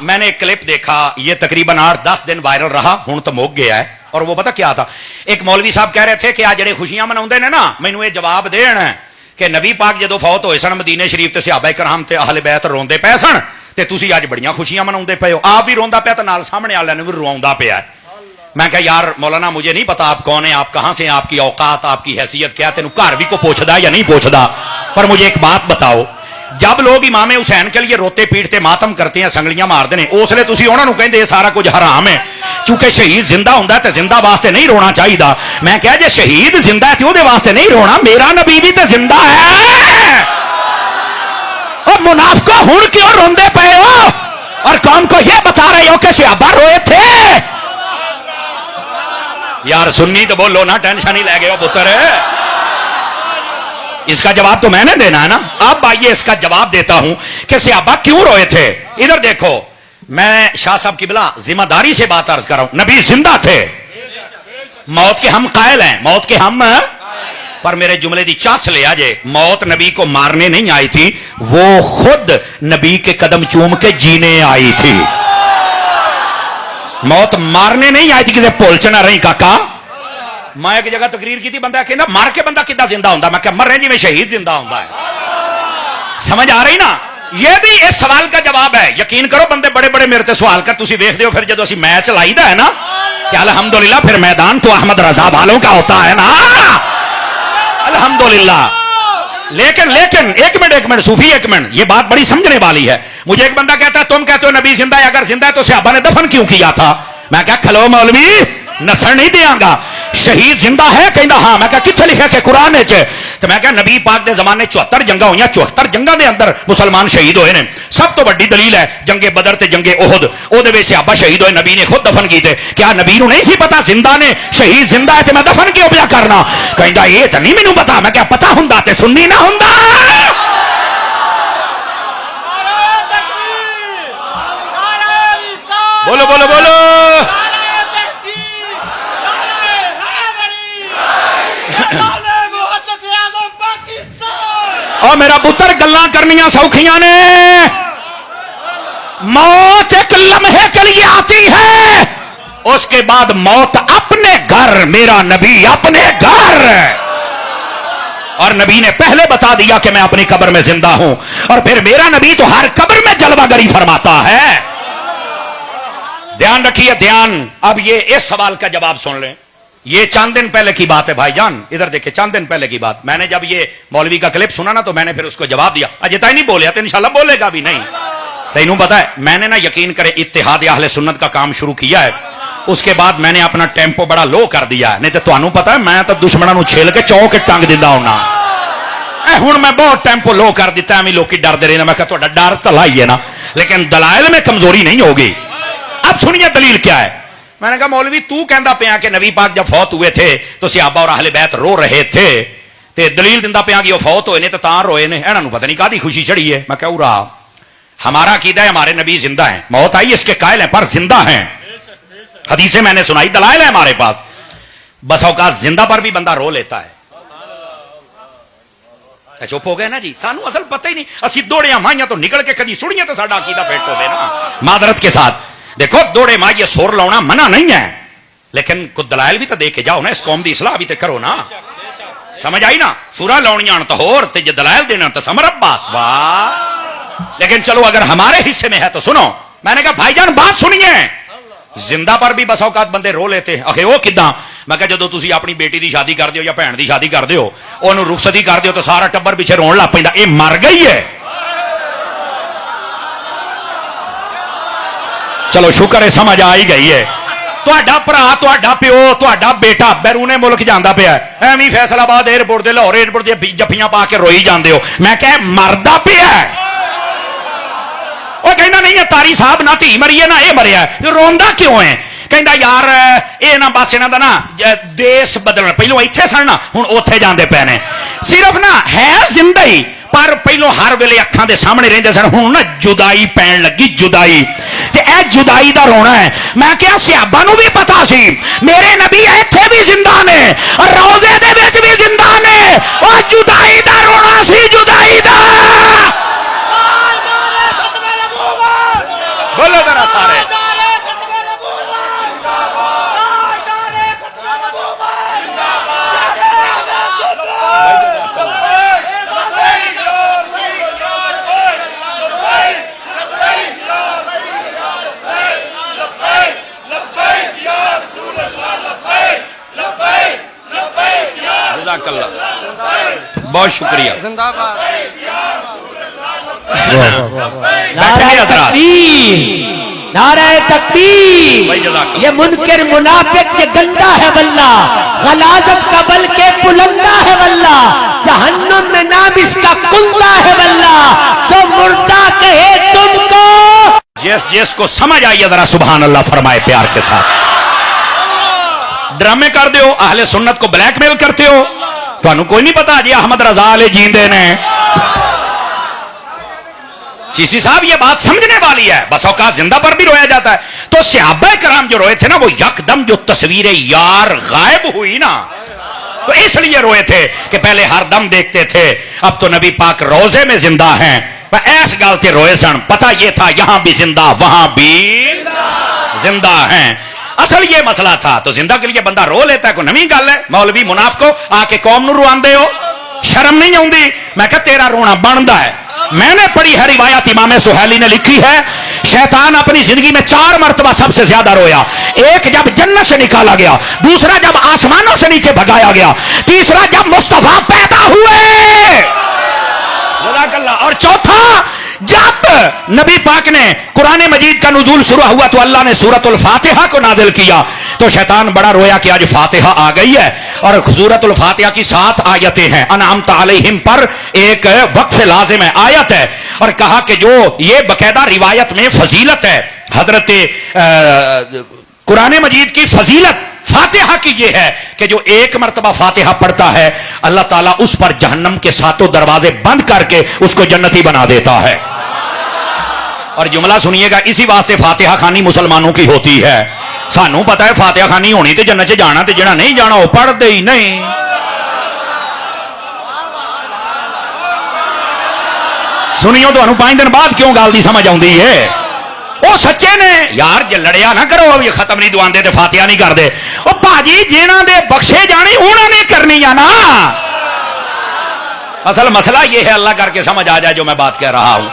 मैंने एक क्लिप देखा, ये तकरीबन 8-10 दिन वायरल रहा, हुण तो मुक गया है। और वो पता क्या था, एक मौलवी साहब कह रहे थे कि आज जेडे खुशियां मनाउंदे ने ना, मैनू ये जवाब देण कि नबी पाक जदों फौत होए सन मदीने शरीफ ते सहाबा कराम ते अहले बैत रोंदे पए सन ते तुसीं अज बड़ियां खुशियां मनाउंदे पए हो। आप भी रोंदा पिया ते नाल सामने वालियां नूं भी रोंदा पिया। मैं कहा यार मौलाना मुझे नहीं पता आप कौन है, आप कहां से हैं, आपकी औकात आपकी हैसियत क्या, तेनू घर भी को पूछदा या नहीं पूछदा, पर मुझे एक बात बताओ, जब लोग इमाम हुसैन के लिए रोते पीटते मातम करते हैं, संगलियां मारते हैं, उसले तुसीं उन्हां नूं कहंदे सारा कुछ हराम है, चूंकि शहीद जिंदा हुंदा ते जिंदा वास्ते नहीं रोना चाहिए। मैं कहा जे शहीद जिंदा है तो उहदे वास्ते नहीं रोना, मेरा नबी भी तो जिंदा है। और मुनाफिको हुण क्यों रोंदे पए हो और कौम को यह बता रहे हो कि सहाबा रोए थे? यार सुन्नी तो बोलो ना, टेंशन ही ले गए हो पुत्र। इसका जवाब तो मैंने देना है ना। अब आइए इसका जवाब देता हूं कि सहाबा क्यों रोए थे। इधर देखो, मैं शाह साहब की बिला जिम्मेदारी से बात अर्ज कर रहा हूं, नबी जिंदा थे, मौत के हम कायल हैं, मौत के हम, पर मेरे जुमले की चास ले आजे, मौत नबी को मारने नहीं आई थी, वो खुद नबी के कदम चूम के जीने आई थी। मौत मारने नहीं आई थी, किसी भुल च ना रही काका। मैं एक जगह तकरीर की थी, बंदा कहता मर के बंदा कितना जिंदा होता, मैं क्या मर रहे जिवें शहीद जिंदा होता है। समझ आ रही ना? ये भी इस सवाल का जवाब है। यकीन करो बंदे बड़े बड़े मेरे ते सवाल कर, तुसी वेखदे हो, फिर जदों असीं मैच लाईदा है ना कि अल्हम्दुलिल्लाह, फिर मैदान तो अहमद रजा वालों का होता है ना, अल्हम्दुलिल्लाह। लेकिन लेकिन एक मिनट सूफी, एक मिनट, ये बात बड़ी समझने वाली है। मुझे एक बंदा कहता है तुम कहते हो नबी जिंदा है, अगर जिंदा है तो सहाबा ने दफन क्यों किया था? मैं क्या खलो मौलवी, नसण नहीं देंगा, शहीद जिंदा है? कहता हाँ। मैं क्या किथे लिखा कि कुरान च? तो मैं क्या नबी पाक के जमाने 74 जंगा हुई, 74 जंगा के अंदर मुसलमान शहीद होए ने। सब तो बड़ी दलील है जंगे बदर ते जंगे ओहद, ओहदे विच सहाबा शहीद होए, नबी ने खुद दफन कीते। क्या नबी नूं नहीं सी पता जिंदा ने, शहीद जिंदा है, तो मैं दफन क्यों पिया करना? कहता ये तो नहीं मैनू पता। मैं क्या पता हुंदा ते सुन्नी ना हुंदा। बोलो बोलो बोलो। और मेरा पुत्र गल्लां करनियां सौखियां ने, मौत एक लम्हे के लिए आती है, उसके बाद मौत अपने घर, मेरा नबी अपने घर। और नबी ने पहले बता दिया कि मैं अपनी कब्र में जिंदा हूं, और फिर मेरा नबी तो हर कब्र में जलवागरी फरमाता है। ध्यान रखिए, ध्यान। अब ये इस सवाल का जवाब सुन लें। ये चंद दिन पहले की बात है भाईजान, इधर देखिए, चंद दिन पहले की बात। मैंने जब ये मौलवी का क्लिप सुना ना, तो मैंने फिर उसको जवाब दिया। अजय ताई नहीं बोलिया तो इंशाल्लाह बोलेगा भी नहीं। तैनू पता है, मैंने ना यकीन करे इत्तेहाद अहले सुन्नत का काम शुरू किया है, उसके बाद मैंने अपना टेम्पो बड़ा लो कर दिया है। नहीं तो तुहानू पता है मैं तो दुश्मनों को छेल के चौक टंग दिंदा होना। हुण मैं बहुत टेम्पो लो कर दिता, एवं लोग डरते रहे। मैं कहा तुहाडा डर तला ही है ना, लेकिन दलाइल में कमजोरी नहीं होगी। अब सुनिए दलील क्या है। मैंने कहा मौलवी तू कहता पिया कि नबी पाक जब फौत हुए थे तो सहाबा और अहले बैत रो रहे थे, ते दलील दिंदा पिया कि वो फौत होए ने तो तां रोए ने, इन्हां नूं पता नहीं कादी खुशी चढ़ी है। मैं कहूँ रहा, हमारा अकीदा है हमारे नबी जिंदा है, मौत आई इसके कायल है, पर जिंदा है। हदीसें मैंने सुनाई, दलाइल है हमारे पास। बस औकात जिंदा पर भी बंदा रो लेता है। चुप हो गए ना जी, सानू असल पता ही नहीं, असी दौड़िया माइया तो निकल के कभी सुनिए तो साडा अकीदा फिट होवे ना। मादरत के साथ देखो, दौड़े माइए सुर लाना मना नहीं है, लेकिन कुछ दलाइल भी तो दे के जाओ ना, इस कौम की इस्लाह भी तो करो ना। समझ आई ना? सुरा लाउनियां तो होर ते जे दलाइल देना तो समर अब्बास वाह। लेकिन चलो अगर हमारे हिस्से में है तो सुनो। मैंने कहा भाईजान बात सुनिए, जिंदा पर भी बस औकात बंदे रो लेते। आखे वो किदां? मैं कहा जदों तुसीं अपनी बेटी की शादी कर दो या भैन की शादी कर दो, ओनू रुखसती कर दो तो सारा टब्बर पिछे रोन लग पैंदा, ये मर गई है। चलो शुक्र है समझ आ ही गई है। तुहाडा भरा, तुहाडा प्यो, तुहाडा बेटा बैरूने मुल्क जांदा पिया, एवं फैसलाबाद एयरपोर्ट से लाहौर एयरपोर्ट दी जफ्फियां पा के रोई जांदे हो। मैं कहा मरदा पिया, वो कहना नहीं है तारी साहब ना धी मरी है ना ये मरिया, रोंदा क्यों है? कहता यार ये ना बस इन्हां दा ना देश बदलना, पहलों इत्थे सन ना हुण उत्थे जांदे पए ने, सिर्फ ना है जिंदा ही, पर पहलों हर वेले अखां दे सामने रहिंदे सन, हुण ना जुदाई पैण लगी, जुदाई। ते ए जुदाई दा रोना है। मैं क्या सहाबा नूं भी पता सी मेरे नबी इत्थे भी जिंदा ने और रोज़े दे विच भी जिंदा ने। जज़ाक अल्लाह, बहुत शुक्रिया। नारे तकबीर। ये मुनकिर मुनाफिक ये गंदा है वल्ला, गलाजत का बल के बुलंदा है वल्ला, जहन्नुम में नाम इसका कुंदा है वल्ला, तो मुर्दा कहे तुमको। जिस जिस को समझ आई है जरा सुभान अल्लाह फरमाए प्यार के साथ। ड्रामे कर दो, अहले सुन्नत को ब्लैकमेल करते हो, तो कोई नहीं पता जी अहमद रजा अली जींदे ने। चीसी साहब ये बात समझने वाली है, बस औकात जिंदा पर भी रोया जाता है। तो सहाबा कराम जो रोए थे ना, वो यकदम जो तस्वीरें यार गायब हुई ना, तो इसलिए रोए थे कि पहले हर दम देखते थे, अब तो नबी पाक रोजे में जिंदा हैं, ऐस गालते रोए सन। पता ये था यहां भी जिंदा वहां भी जिंदा हैं। असल ये मसला था। तो जिंदा के लिए बंदा रो लेता है, कोई नवी गल है। मौलवी मुनाफको आके कौम नूं रुआंदे हो, शर्म नहीं आउंदी? मैं कहा तेरा रोना बनदा है। मैंने पढ़ी है रिवायत, इमाम सुहैली ने लिखी है, शैतान अपनी जिंदगी में 4 मरतबा सबसे ज्यादा रोया। एक जब जन्नत से निकाला गया, दूसरा जब आसमानों से नीचे भगाया गया, तीसरा जब मुस्तफा पैदा हुए, और चौथा जब नबी पाक ने कुरान मजीद का नुज़ूल शुरू हुआ तो अल्लाह ने सूरतुल फातिहा को नादिल किया। तो शैतान बड़ा रोया कि आज फातिहा आ गई है, और सूरतुल फातिहा की 7 आयतें हैं। अनअमत अलैहिम पर एक वक्फ लाजिम है, आयत है, और कहा कि जो ये बकायदा रिवायत में फजीलत है, हजरत कुरान मजीद की फजीलत फातिहा की ये है कि जो एक मर्तबा फातिहा पढ़ता है, अल्लाह ताला उस पर जहन्नम के 7 दरवाजे बंद करके उसको जन्नती बना देता है। और जुमला सुनिएगा, इसी वास्ते फातिहा खानी मुसलमानों की होती है। सानू पता है फातिहा खानी होनी तो जन्नत च जाना, तो जिहड़ा नहीं जाना वो पढ़दे ही नहीं। सुनियो, तो 5 दिन बाद क्यों गल दी समझ आउंदी है? वो सच्चे ने यार, जे लड़िया ना करो, अब ये खत्म नहीं दुआंदे ते फातिहा नहीं करते। ओ भाजी जिन्हां दे बख्शे जानी उन्होंने करनी है ना। असल मसला ये है, अल्लाह करके समझ आ जाए जो मैं बात कह रहा हूं।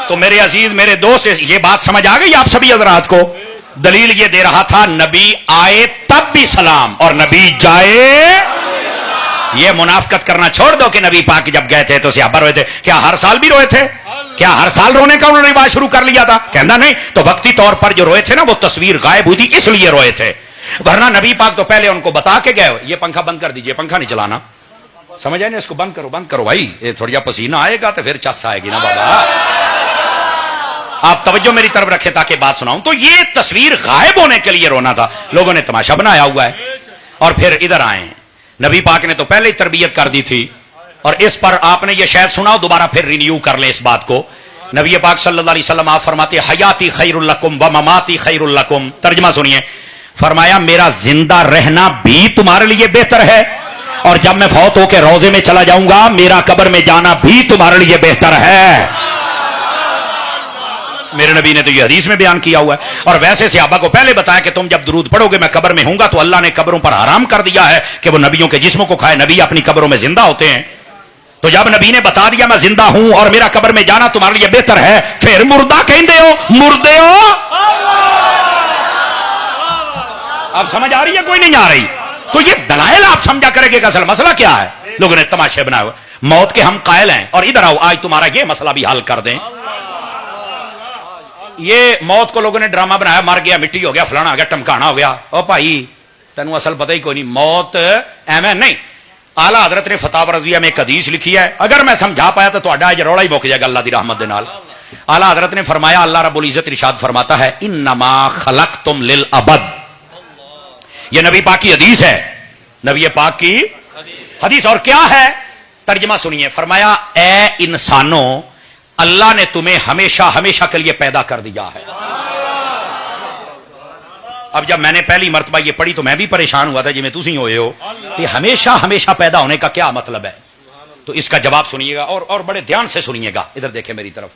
तो मेरे अजीज, मेरे दोस्त, ये बात समझ आ गई आप सभी हजरात को? दलील ये दे रहा था, नबी आए तब भी सलाम और नबी जाए। ये मुनाफकत करना छोड़ दो कि नबी पाक जब गए थे तो सहाबा रोए थे। क्या हर साल भी रोए थे? क्या हर साल रोने का उन्होंने रिवाज शुरू कर लिया था? कहना नहीं। तो वक्ती तौर पर जो रोए थे ना, वो तस्वीर गायब हुई थी इसलिए रोए थे, वरना नबी पाक तो पहले उनको बता के गए, ये पंखा बंद कर दीजिए, पंखा नहीं चलाना, समझ आए ना, इसको बंद करो भाई, ये थोड़ा पसीना आएगा तो फिर चस आएगी ना बाबा। आप तवज्जो मेरी तरफ रखें ताकि बात सुनाऊं। तो ये तस्वीर गायब होने के लिए रोना था, लोगों ने तमाशा बनाया हुआ है। और फिर इधर आए, नबी पाक ने तो पहले ही तरबियत कर दी थी, और इस पर आपने ये शायद सुना, दोबारा फिर रिन्यू कर ले इस बात को। नबी पाक सल्लल्लाहु अलैहि वसल्लम आप फरमाते, हयाती खैरुल लकुम व ममाती खैरुल लकुम। तर्जुमा सुनिए, फरमाया मेरा जिंदा रहना भी तुम्हारे लिए बेहतर है, और जब मैं फौत होकर रोजे में चला जाऊंगा, मेरा कब्र में जाना भी तुम्हारे लिए बेहतर है। मेरे नबी ने तो ये हदीस में बयान किया हुआ है। और वैसे सहाबा को पहले बताया कि तुम जब दुरूद पढ़ोगे मैं कब्र में हूंगा, तो अल्लाह ने कब्रों पर हराम कर दिया है कि वो नबियों के जिस्मों को खाए। नबी अपनी कब्रों में जिंदा होते हैं। तो जब नबी ने बता दिया मैं जिंदा हूं और मेरा कब्र में जाना तुम्हारे लिए बेहतर है, फिर मुर्दा कहते हो, मुर्दे हो। अब समझ आ रही है कोई नहीं आ रही? तो ये दलाइल आप समझा करेंगे कि असल मसला क्या है। लोगों ने तमाशे बनाए हुए, मौत के हम कायल हैं, और इधर आओ आज तुम्हारा ये मसला भी हल कर दें। ये मौत को लोगों ने ड्रामा बनाया, मर गया, मिट्टी हो गया, फलाना हो गया, टमकाना हो गया। ओ भाई तेन असल पता ही कोई नहीं, मौत एवं नहीं। आला हजरत ने फतावा रज़विया में एक हदीस लिखी है, अगर मैं समझा पाया तो तुहाडा अज रौला ही मुक जाएगा अल्लाह दी रहमत दे नाल। आला हजरत ने फरमाया, अल्लाह रब्बुल इज्जत इरशाद फरमाता है, इन्नमा खलक़तुम लिल अबद। ये नबी पाक की हदीस है, नबी पाक की हदीस। और क्या है? तर्जुमा सुनिए, फरमाया ए इंसानों, अल्लाह ने तुम्हें हमेशा हमेशा के लिए पैदा कर दिया है। अब जब मैंने पहली मर्तबा ये पढ़ी तो मैं भी परेशान हुआ था, जिमें तुसी होए हो, ये हमेशा हमेशा पैदा होने का क्या मतलब है? तो इसका जवाब सुनिएगा, और बड़े ध्यान से सुनिएगा, इधर देखें मेरी तरफ।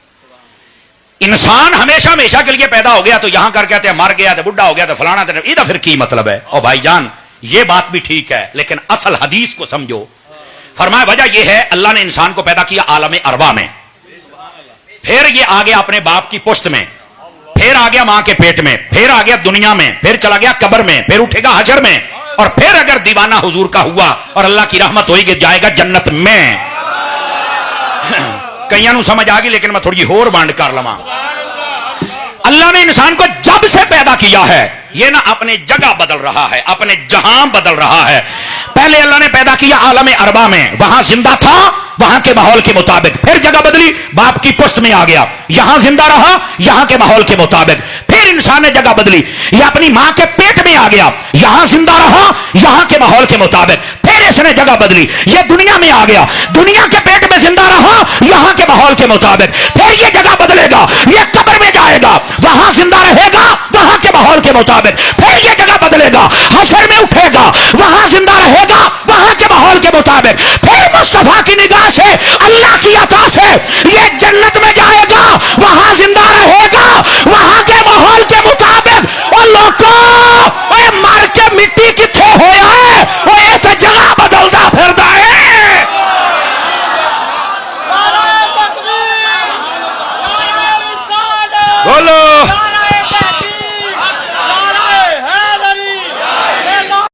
इंसान हमेशा हमेशा के लिए पैदा हो गया तो यहां कर कहते हैं मर गया तो बुढ़ा हो गया तो फलाना, इधर फिर की मतलब है? और भाईजान ये बात भी ठीक है, लेकिन असल हदीस को समझो। फरमाया वजह यह है, अल्लाह ने इंसान को पैदा किया आलम अरवा में, फिर ये आ गया अपने बाप की पुश्त में, फिर आ गया मां के पेट में, फिर आ गया दुनिया में, फिर चला गया कब्र में, फिर उठेगा हशर में। اور پھر اگر دیوانہ حضور کا ہوا اور اللہ کی رحمت ہوئی کہ جائے گا جنت میں. کئیاں نو سمجھ آ گئی لیکن میں تھوڑی جی ہور بانڈ کر لواں. اللہ نے انسان کو جب سے پیدا کیا ہے یہ نہ اپنے جگہ بدل رہا ہے, اپنے جہاں بدل رہا ہے. پہلے اللہ نے پیدا کیا عالم اربع میں, وہاں زندہ تھا وہاں کے ماحول کے مطابق, پھر جگہ بدلی باپ کی پشت میں آ گیا, یہاں زندہ رہا یہاں کے ماحول کے مطابق, پھر انسان نے جگہ بدلی, یہ اپنی ماں کے پیٹ میں آ گیا, یہاں زندہ رہا یہاں کے ماحول کے مطابق, پھر اس نے جگہ بدلی, یہ دنیا میں آ گیا, دنیا کے پیٹ میں زندہ رہا یہاں کے ماحول کے مطابق, پھر یہ جگہ بدلے گا, یہ قبر میں جائے گا, وہاں زندہ رہے گا وہاں کے ماحول کے مطابق, پھر یہ جگہ بدلے گا, حشر میں اٹھے گا وہاں زندہ رہے گا وہاں کے ماحول کے مطابق, پھر مصطفیٰ کی نگاہ سے اللہ کی عطا سے